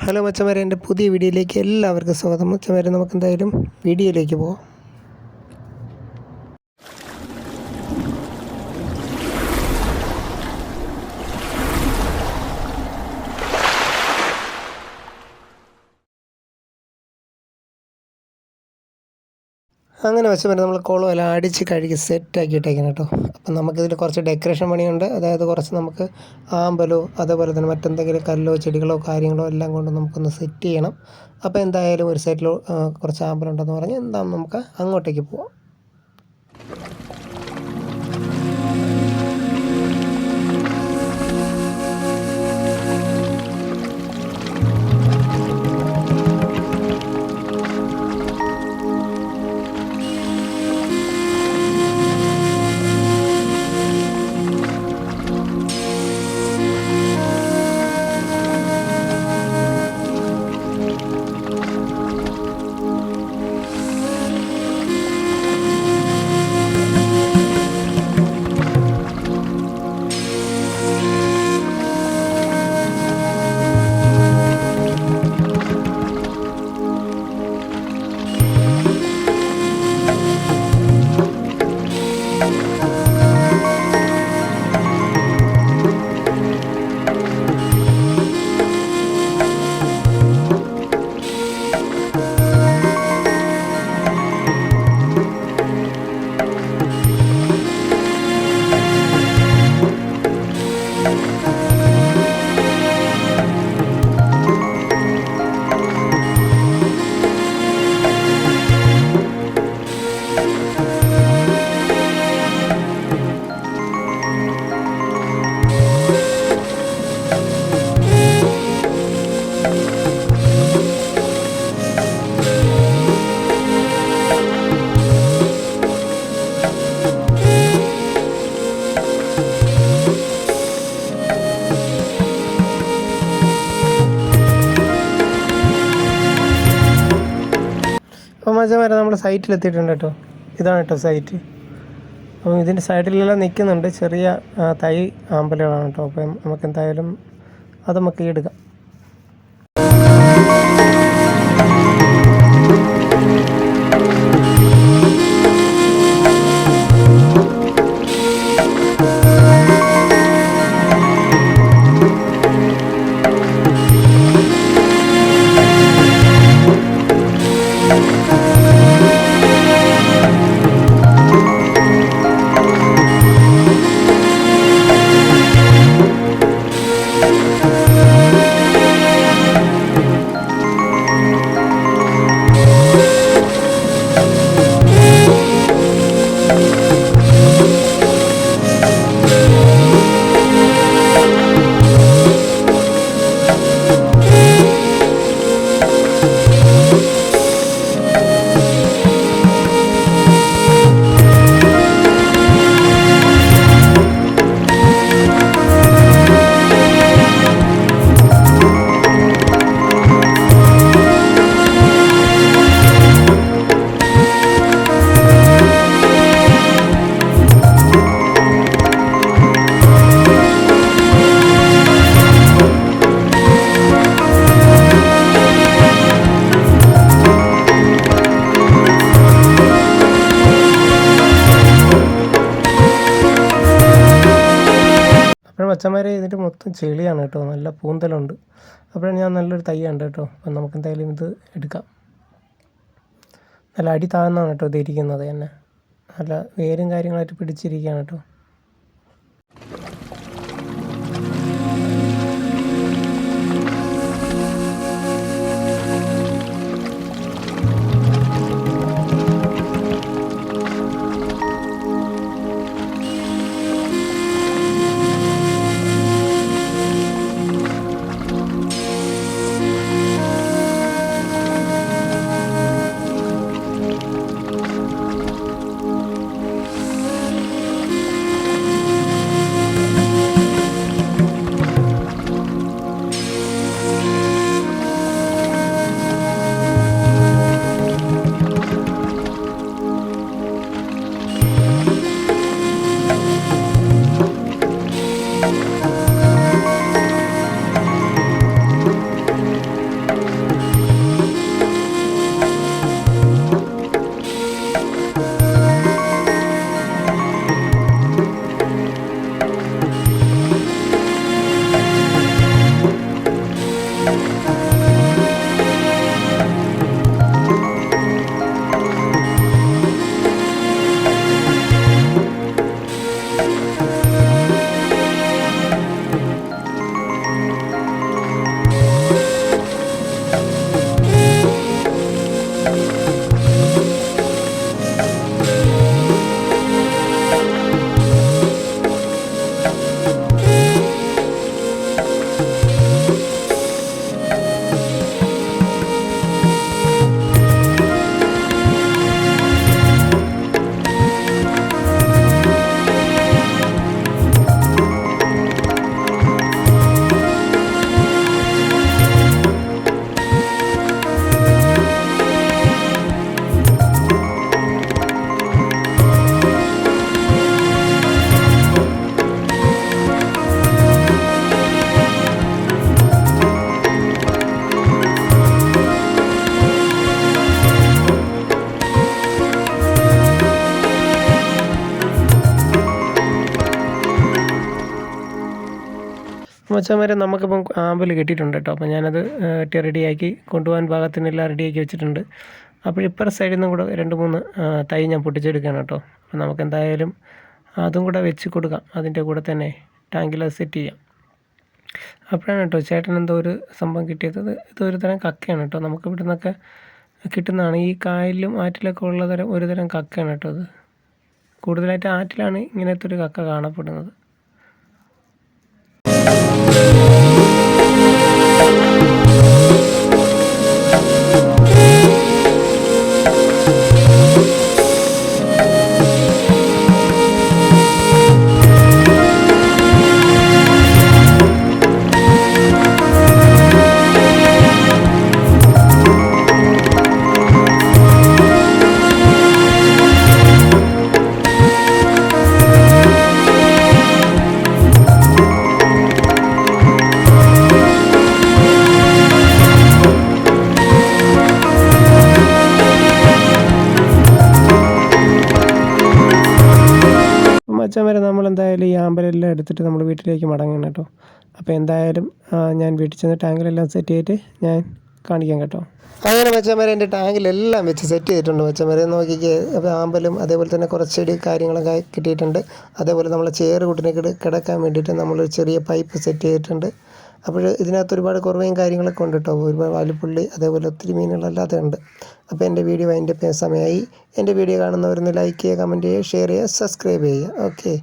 Hello മച്ചന്മാരെ, എൻ്റെ പുതിയ വീഡിയോയിലേക്ക് എല്ലാവർക്കും സ്വാഗതം. മച്ചന്മാരെ, നമുക്കെന്തായാലും വീഡിയോയിലേക്ക് പോകാം. അങ്ങനെ മച്ചന്മാരെ, നമ്മൾ കുളം എല്ലാം അടിച്ച് കഴുകി സെറ്റാക്കിയിട്ടേക്കണം കേട്ടോ. അപ്പം നമുക്കിതിൽ കുറച്ച് ഡെക്കറേഷൻ പണിയുണ്ട്. അതായത് കുറച്ച് നമുക്ക് ആമ്പലോ അതേപോലെ തന്നെ മറ്റെന്തെങ്കിലും കല്ലോ ചെടികളോ കാര്യങ്ങളോ എല്ലാം കൊണ്ട് നമുക്കൊന്ന് സെറ്റ് ചെയ്യണം. അപ്പോൾ എന്തായാലും ഒരു സൈഡിൽ കുറച്ച് ആമ്പലുണ്ടെന്ന് പറഞ്ഞ് എന്താണെന്ന് നമുക്ക് അങ്ങോട്ടേക്ക് പോവാം. അപ്പോൾ മച്ചന്മാരെ, നമ്മൾ സൈറ്റിലെത്തിയിട്ടുണ്ട് കേട്ടോ. ഇതാണ് കേട്ടോ സൈറ്റ്. അപ്പോൾ ഇതിൻ്റെ സൈഡിലെല്ലാം നിൽക്കുന്നുണ്ട് ചെറിയ തൈ ആമ്പലുകളാണ് കേട്ടോ. അപ്പം നമുക്ക് എന്തായാലും അത് നമുക്ക് എടുക്കാം. അപ്പോൾ മച്ചന്മാരെ, ഇതിൻ്റെ മൊത്തം ചെളിയാണ് കേട്ടോ. നല്ല പൂന്തലുണ്ട്. അപ്പോഴാണ് ഞാൻ നല്ലൊരു തൈ ഉണ്ട് കേട്ടോ. അപ്പം നമുക്ക് എന്തായാലും ഇത് എടുക്കാം. നല്ല അടി താഴ്ന്നാണ് കേട്ടോ ഇത് ഇരിക്കുന്നത് തന്നെ. നല്ല വേരും കാര്യങ്ങളായിട്ട് പിടിച്ചിരിക്കുകയാണ് കേട്ടോ. മച്ചാന്മാരെ നമുക്കിപ്പം ആമ്പൽ കിട്ടിയിട്ടുണ്ട് കേട്ടോ. അപ്പോൾ ഞാനത് റെഡിയാക്കി കൊണ്ടുപോകാൻ പാകത്തിനെല്ലാം റെഡിയാക്കി വെച്ചിട്ടുണ്ട്. അപ്പോൾ ഇപ്പുറത്തെ സൈഡിൽ നിന്നും കൂടെ 2-3 തൈ ഞാൻ പൊട്ടിച്ചെടുക്കുകയാണ് കേട്ടോ. അപ്പോൾ നമുക്ക് എന്തായാലും അതും കൂടെ വെച്ച് കൊടുക്കാം. അതിൻ്റെ കൂടെ തന്നെ ടാങ്കിൽ അത് സെറ്റ് ചെയ്യാം. അപ്പോഴാണ് കേട്ടോ ചേട്ടൻ എന്തോ ഒരു സംഭവം കിട്ടിയത്. ഇതൊരു തരം കക്കയാണ് കേട്ടോ. നമുക്ക് ഇവിടെ നിന്നൊക്കെ കിട്ടുന്നതാണ്. ഈ കായലിലും ആറ്റിലൊക്കെ ഉള്ള ഒരു തരം കക്കയാണ് കേട്ടോ അത്. കൂടുതലായിട്ട് ആറ്റിലാണ് ഇങ്ങനത്തെ ഒരു കക്ക കാണപ്പെടുന്നത്. മച്ചാൻ വരെ നമ്മളെന്തായാലും ഈ ആമ്പലെല്ലാം എടുത്തിട്ട് നമ്മൾ വീട്ടിലേക്ക് മടങ്ങണം കേട്ടോ. അപ്പോൾ എന്തായാലും ഞാൻ വീട്ടിൽ ചെന്ന് ടാങ്കിലെല്ലാം സെറ്റ് ചെയ്തിട്ട് ഞാൻ കാണിക്കാം കേട്ടോ. അങ്ങനെ മച്ചാന്മാരെ എൻ്റെ ടാങ്കിലെല്ലാം വെച്ച് സെറ്റ് ചെയ്തിട്ടുണ്ട് മച്ചാന്മാരെ. നോക്കിക്കേ, അപ്പോൾ ആമ്പലും അതേപോലെ തന്നെ കുറച്ച് ചെടി കാര്യങ്ങളൊക്കെ കിട്ടിയിട്ടുണ്ട്. അതേപോലെ നമ്മൾ ചേറ് കൂട്ടിനെ കിടക്കാൻ വേണ്ടിയിട്ട് നമ്മളൊരു ചെറിയ പൈപ്പ് സെറ്റ് ചെയ്തിട്ടുണ്ട്. അപ്പോൾ ഇതിനകത്ത് ഒരുപാട് കുറവയും കാര്യങ്ങളൊക്കെ ഉണ്ട് കേട്ടോ. ഒരുപാട് വാലിപ്പുള്ളി അതേപോലെ ഒത്തിരി മീനുകളല്ലാതെ ഉണ്ട്. അപ്പോൾ എൻ്റെ വീഡിയോ അതിൻ്റെ സമയമായി. എൻ്റെ വീഡിയോ കാണുന്നവരൊന്ന് ലൈക്ക് ചെയ്യുക, കമൻറ്റ് ചെയ്യുക, ഷെയർ ചെയ്യുക, സബ്സ്ക്രൈബ് ചെയ്യുക. ഓക്കെ.